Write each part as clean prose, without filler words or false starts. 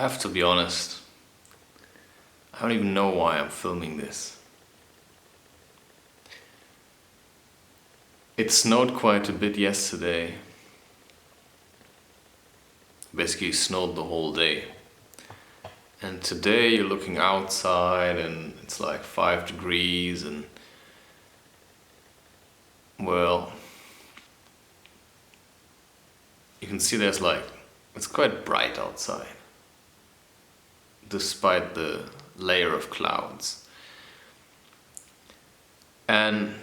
have to be honest, I don't even know why I'm filming this. It snowed quite a bit yesterday. Basically snowed the whole day. And today you're looking outside and it's like 5 degrees and well, you can see there's like, it's quite bright outside despite the layer of clouds. And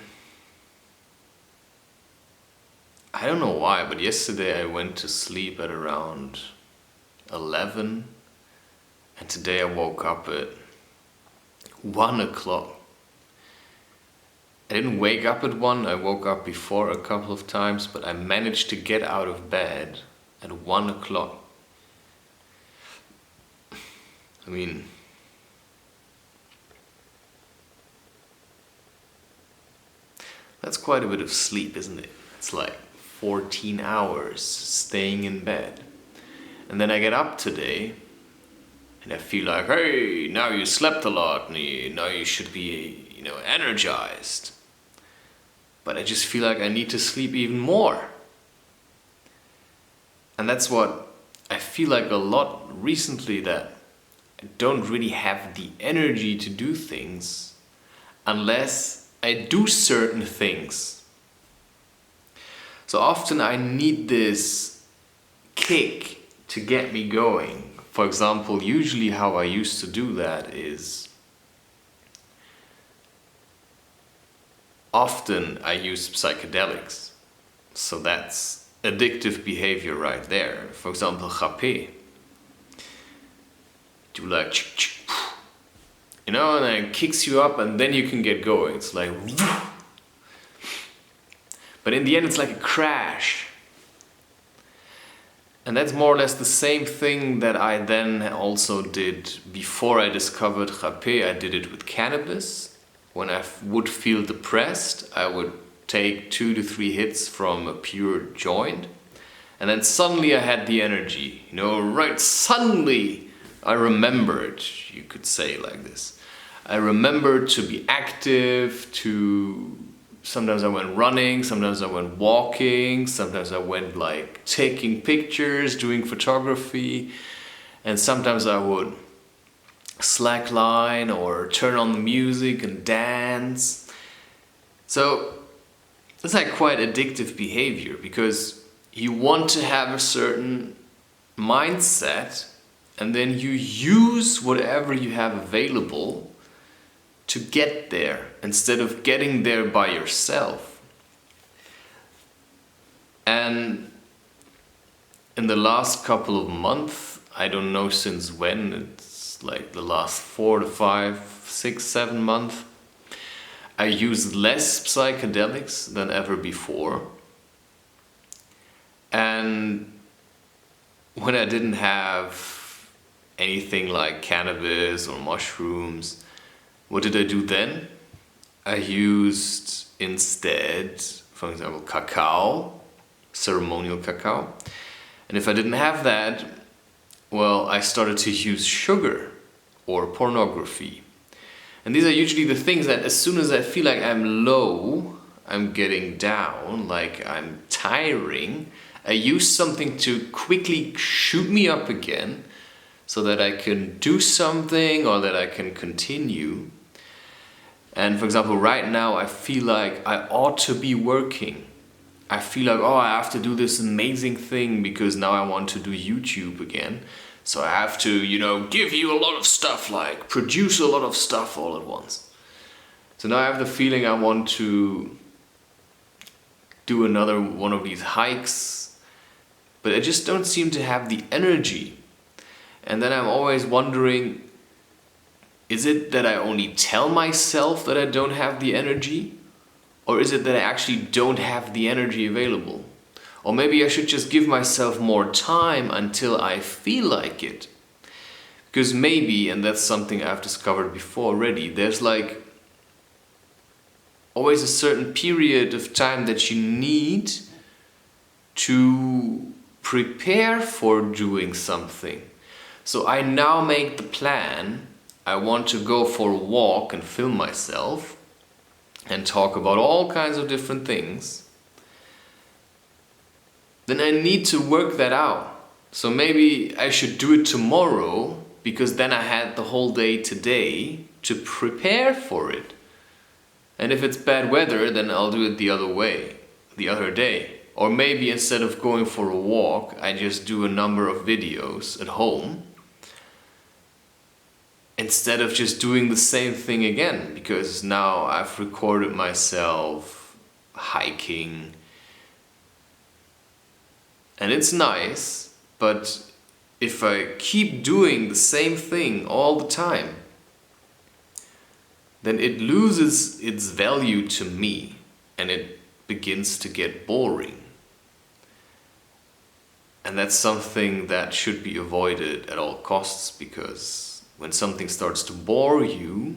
I don't know why, but yesterday I went to sleep at around 11 and today I woke up at 1 o'clock. I didn't wake up at 1, I woke up before a couple of times, but I managed to get out of bed at 1 o'clock. I mean, that's quite a bit of sleep, isn't it? It's like 14 hours staying in bed. And then I get up today and I feel like, hey, now you slept a lot, and now you should be, energized. But I just feel like I need to sleep even more. And that's what I feel like a lot recently, that I don't really have the energy to do things unless I do certain things. So often I need this kick to get me going. For example, usually how I used to do that is often I use psychedelics. So that's addictive behavior right there. For example, p.p.p.s. Do like and then it kicks you up and then you can get going. It's like but in the end it's like a crash. And that's more or less the same thing that I then also did before I discovered p.p.p.s. I did it with cannabis. When I would feel depressed, I would take 2 to 3 hits from a pure joint. And then suddenly I had the energy, right suddenly I remembered, you could say like this. I remembered to be active, sometimes I went running, sometimes I went walking, sometimes I went like taking pictures, doing photography, and sometimes I would slackline or turn on the music and dance. So it's like quite addictive behavior because you want to have a certain mindset and then you use whatever you have available to get there instead of getting there by yourself. And in the last couple of months, I don't know since when, it's like the last 4 to 5, 6, 7 months, I used less psychedelics than ever before. And when I didn't have anything like cannabis or mushrooms, what did I do then? I used instead, for example, cacao, ceremonial cacao. And if I didn't have that, well, I started to use sugar or pornography. And these are usually the things that as soon as I feel like I'm low, I'm getting down, like I'm tiring, I use something to quickly shoot me up again so that I can do something or that I can continue. And for example, right now I feel like I ought to be working. I feel like, I have to do this amazing thing because now I want to do YouTube again. So I have to, give you a lot of stuff, like produce a lot of stuff all at once. So now I have the feeling I want to do another one of these hikes, but I just don't seem to have the energy. And then I'm always wondering, is it that I only tell myself that I don't have the energy? Or is it that I actually don't have the energy available? Or maybe I should just give myself more time until I feel like it. Because maybe, and that's something I've discovered before already, there's like always a certain period of time that you need to prepare for doing something. So I now make the plan. I want to go for a walk and film myself and talk about all kinds of different things. Then I need to work that out. So maybe I should do it tomorrow, because then I had the whole day today to prepare for it. And if it's bad weather, then I'll do it the other day. Or maybe instead of going for a walk, I just do a number of videos at home, instead of just doing the same thing again, because now I've recorded myself hiking. And it's nice, but if I keep doing the same thing all the time, then it loses its value to me and it begins to get boring. And that's something that should be avoided at all costs, because when something starts to bore you,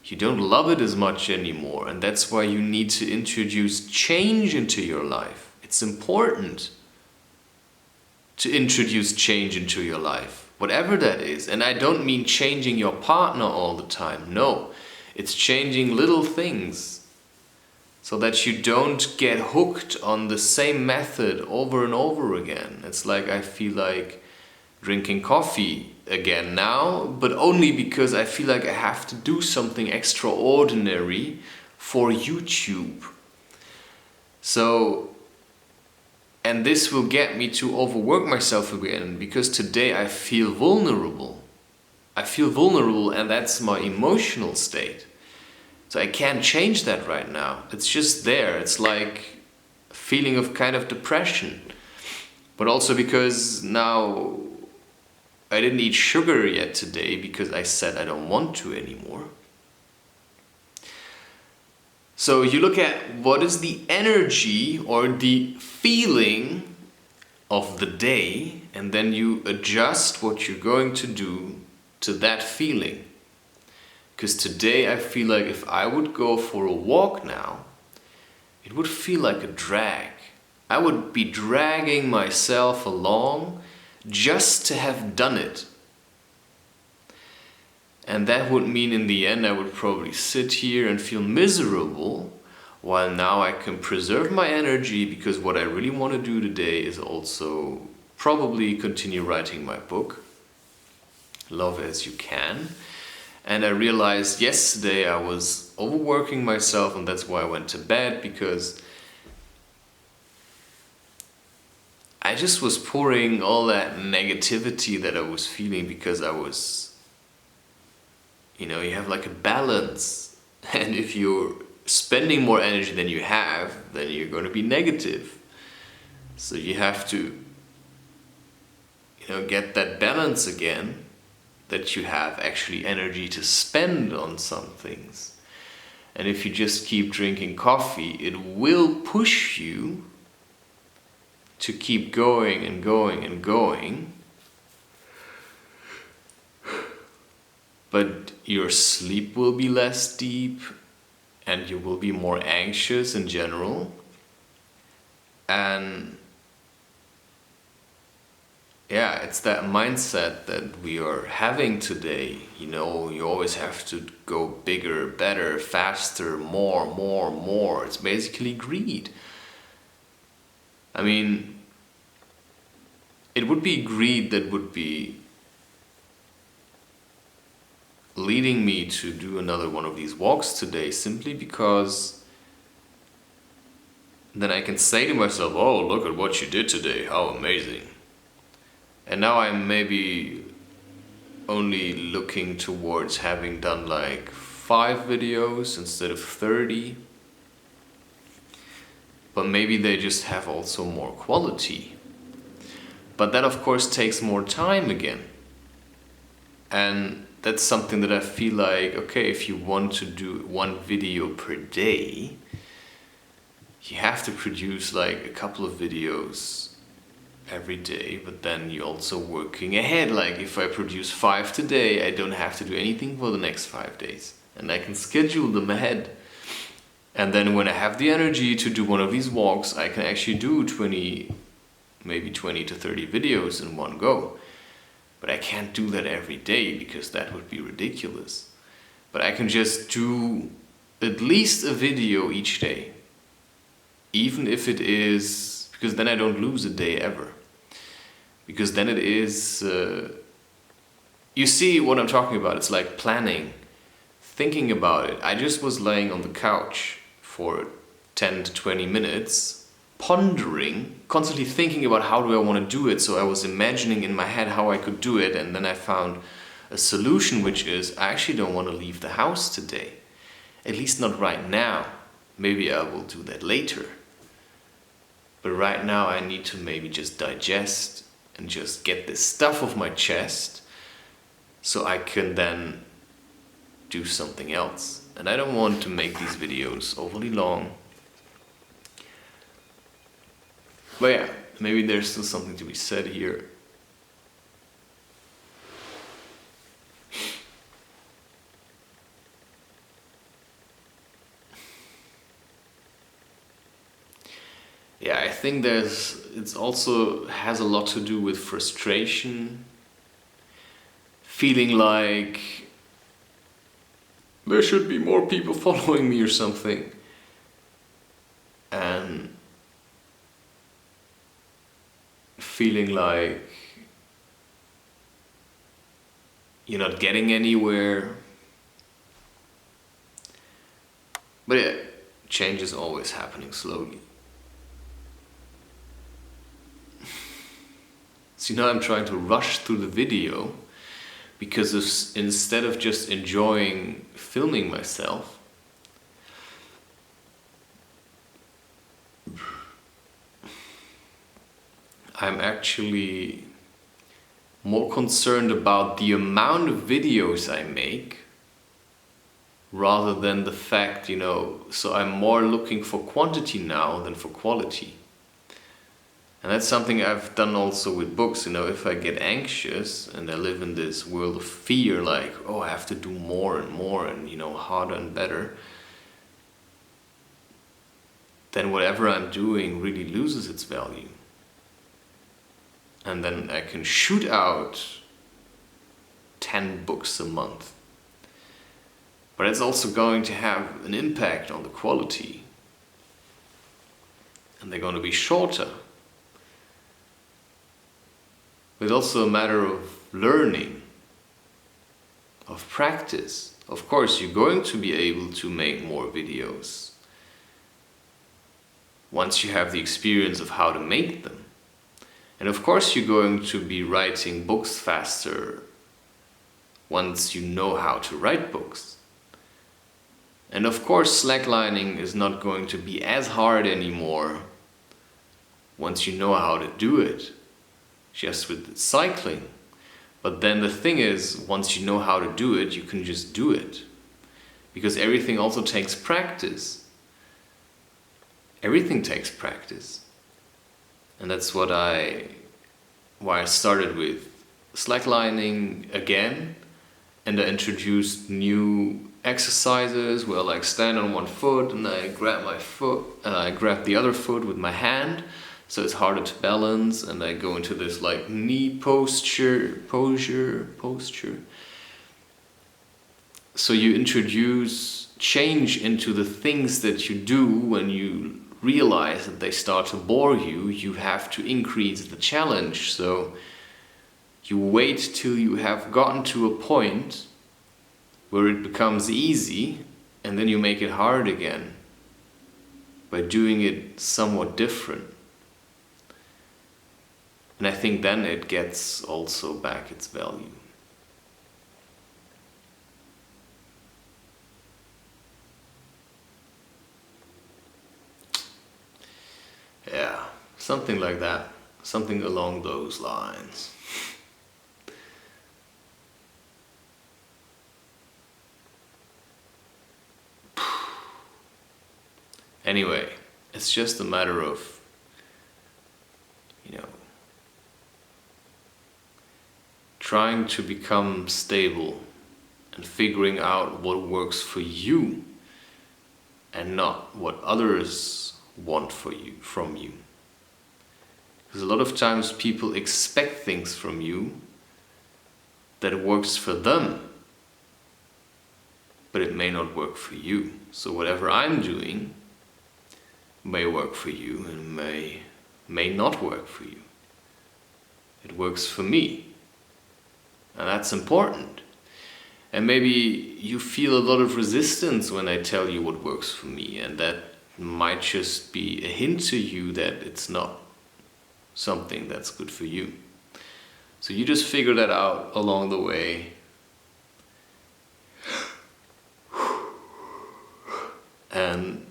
you don't love it as much anymore. And that's why you need to introduce change into your life. It's important to introduce change into your life, whatever that is. And I don't mean changing your partner all the time. No, it's changing little things so that you don't get hooked on the same method over and over again. It's like I feel like drinking coffee again now, but only because I feel like I have to do something extraordinary for YouTube. So, and this will get me to overwork myself again, because today I feel vulnerable. I feel vulnerable, and that's my emotional state. So I can't change that right now. It's just there. It's like a feeling of kind of depression. But also because now I didn't eat sugar yet today, because I said I don't want to anymore. So you look at what is the energy or the feeling of the day, and then you adjust what you're going to do to that feeling. Because today I feel like if I would go for a walk now, it would feel like a drag. I would be dragging myself along just to have done it. And that would mean in the end I would probably sit here and feel miserable, while now I can preserve my energy, because what I really want to do today is also probably continue writing my book, Love As You Can. And I realized yesterday I was overworking myself, and that's why I went to bed, because I just was pouring all that negativity that I was feeling, because I was, you have like a balance. And if you're spending more energy than you have, then you're going to be negative. So you have to, get that balance again, that you have actually energy to spend on some things. And if you just keep drinking coffee, it will push you to keep going and going and going. But your sleep will be less deep, and you will be more anxious in general. And yeah, it's that mindset that we are having today. You always have to go bigger, better, faster, more. It's basically greed. I mean, it would be greed that would be leading me to do another one of these walks today, simply because then I can say to myself, oh, look at what you did today, how amazing. And now I'm maybe only looking towards having done like 5 videos instead of 30. But maybe they just have also more quality. But that of course takes more time again. And that's something that I feel like, okay, if you want to do 1 video per day, you have to produce like a couple of videos every day, but then you're also working ahead. Like if I produce 5 today, I don't have to do anything for the next 5 days, and I can schedule them ahead. And then when I have the energy to do one of these walks, I can actually do maybe 20 to 30 videos in one go. But I can't do that every day because that would be ridiculous. But I can just do at least a video each day. Even if it is, because then I don't lose a day ever. Because then it is, you see what I'm talking about, it's like planning, thinking about it. I just was laying on the couch for 10 to 20 minutes, pondering, constantly thinking about how do I want to do it. So I was imagining in my head how I could do it, and then I found a solution, which is I actually don't want to leave the house today. At least not right now. Maybe I will do that later. But right now I need to maybe just digest and just get this stuff off my chest so I can then do something else. And I don't want to make these videos overly long. But yeah, maybe there's still something to be said here. Yeah, I think it's also has a lot to do with frustration, feeling like there should be more people following me or something, and feeling like you're not getting anywhere. But yeah, change is always happening slowly. So I'm trying to rush through the video because instead of just enjoying filming myself, I'm actually more concerned about the amount of videos I make rather than the fact, so I'm more looking for quantity now than for quality. And that's something I've done also with books. If I get anxious and I live in this world of fear, like, oh, I have to do more and more and, harder and better, then whatever I'm doing really loses its value. And then I can shoot out 10 books a month. But it's also going to have an impact on the quality. And they're going to be shorter. But also a matter of learning, of practice. Of course, you're going to be able to make more videos once you have the experience of how to make them. And of course, you're going to be writing books faster once you know how to write books. And of course, slacklining is not going to be as hard anymore once you know how to do it. Just with cycling. But then the thing is, once you know how to do it, you can just do it. Because everything also takes practice. Everything takes practice. And that's why I started with slacklining again, and I introduced new exercises where I like stand on one foot and I grab my foot and I grab the other foot with my hand. So it's harder to balance, and I go into this like knee posture. So you introduce change into the things that you do. When you realize that they start to bore you, you have to increase the challenge. So you wait till you have gotten to a point where it becomes easy, and then you make it hard again by doing it somewhat different. And I think then it gets also back its value. Yeah, something like that. Something along those lines. Anyway, it's just a matter of, trying to become stable and figuring out what works for you and not what others want from you. Because a lot of times people expect things from you that it works for them, but it may not work for you. So whatever I'm doing may work for you and may not work for you. It works for me, and that's important. And maybe you feel a lot of resistance when I tell you what works for me, and that might just be a hint to you that it's not something that's good for you. So you just figure that out along the way. And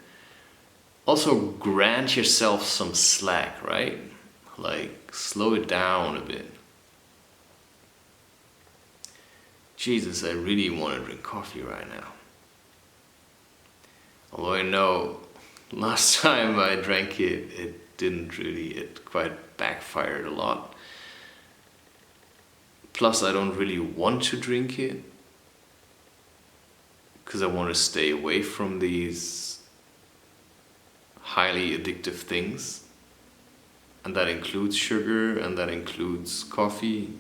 also grant yourself some slack, right? Like, slow it down a bit. Jesus, I really want to drink coffee right now. Although I know last time I drank it, it quite backfired a lot. Plus, I don't really want to drink it because I want to stay away from these highly addictive things. And that includes sugar, and that includes coffee.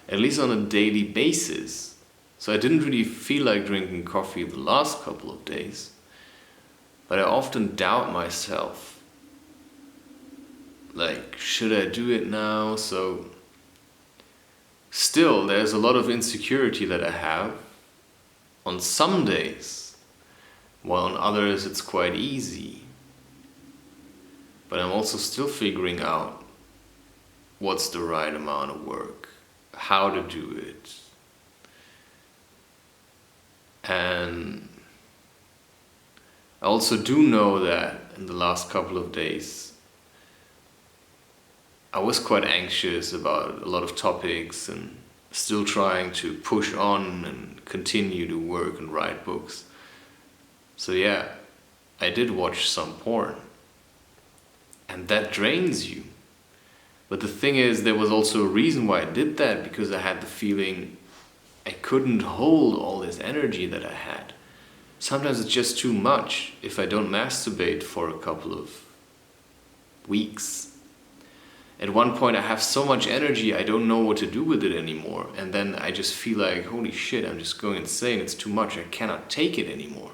At least on a daily basis. So I didn't really feel like drinking coffee the last couple of days. But I often doubt myself. Like, should I do it now? So still, there's a lot of insecurity that I have on some days, while on others it's quite easy. But I'm also still figuring out what's the right amount of work, how to do it. And I also do know that in the last couple of days I was quite anxious about a lot of topics and still trying to push on and continue to work and write books. So yeah, I did watch some porn. And that drains you. But the thing is, there was also a reason why I did that, because I had the feeling I couldn't hold all this energy that I had. Sometimes it's just too much if I don't masturbate for a couple of weeks. At one point I have so much energy I don't know what to do with it anymore. And then I just feel like, holy shit, I'm just going insane. It's too much. I cannot take it anymore.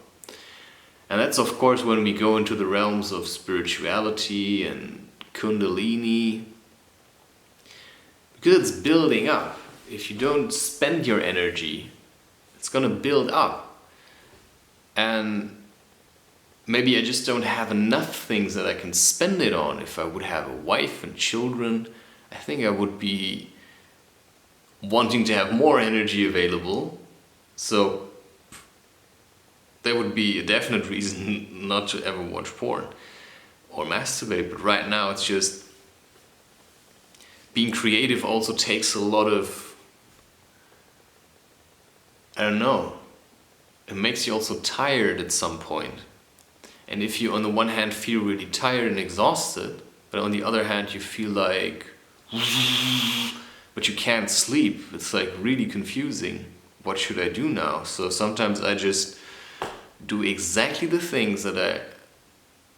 And that's of course when we go into the realms of spirituality and kundalini. Because it's building up. If you don't spend your energy, it's gonna build up. And maybe I just don't have enough things that I can spend it on. If I would have a wife and children, I think I would be wanting to have more energy available. So there would be a definite reason not to ever watch porn or masturbate. But right now it's just being creative also takes a lot of, I don't know, it makes you also tired at some point. And if you on the one hand feel really tired and exhausted, but on the other hand you feel like, but you can't sleep, it's like really confusing. What should I do now? So sometimes I just do exactly the things that I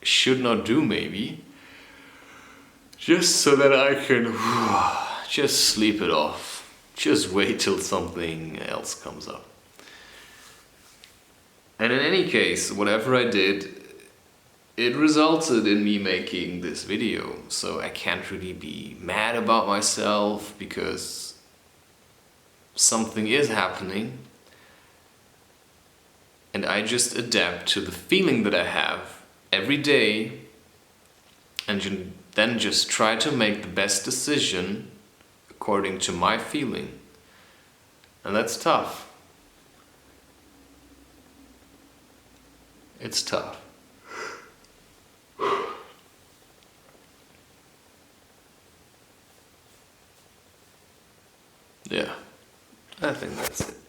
should not do maybe, just so that I can just sleep it off. Just wait till something else comes up. And in any case, whatever I did, it resulted in me making this video. So I can't really be mad about myself because something is happening. And I just adapt to the feeling that I have every day and then just try to make the best decision according to my feeling. And that's tough. It's tough. Yeah, I think that's it.